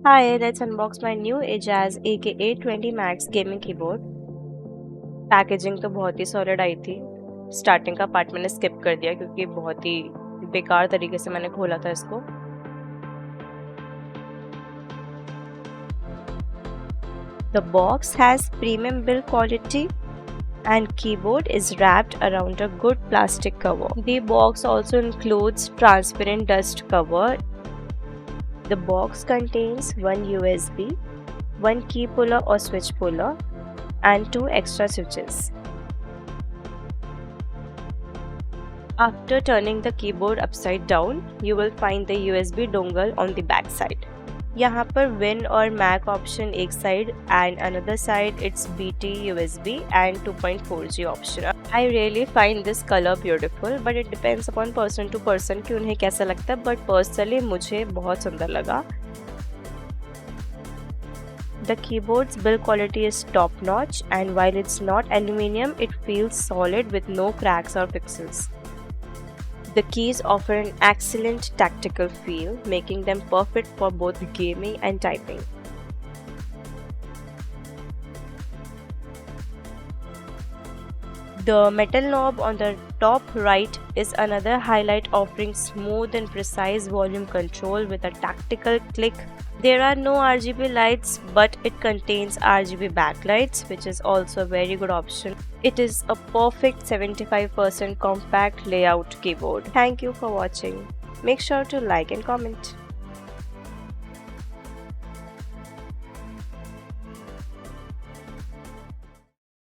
Hi, let's unbox my new Ajazz AK820 Max gaming keyboard. Packaging तो बहुत ही solid आई थी। Starting का part मैंने स्किप कर दिया क्योंकि बहुत ही बेकार तरीके से मैंने खोला था इसको। The box has premium build quality and keyboard is wrapped around a good plastic cover. The box also includes transparent dust cover. The box contains one USB, one key puller or switch puller, and two extra switches. After turning the keyboard upside down, you will find the USB dongle on the back side. यहाँ पर Win और Mac option एक side and another side it's BT USB and 2.4G option. I really find this color beautiful, but it depends upon person to person कि उन्हें कैसा लगता है, but personally मुझे बहुत सुंदर लगा. The keyboard's build quality is top notch, and while it's not aluminium, it feels solid with no cracks or pixels. The keys offer an excellent tactical feel, making them perfect for both gaming and typing. The metal knob on the top right is another highlight, offering smooth and precise volume control with a tactical click. There are no RGB lights, but it contains RGB backlights, which is also a very good option. It is a perfect 75% compact layout keyboard. Thank you for watching. Make sure to like and comment.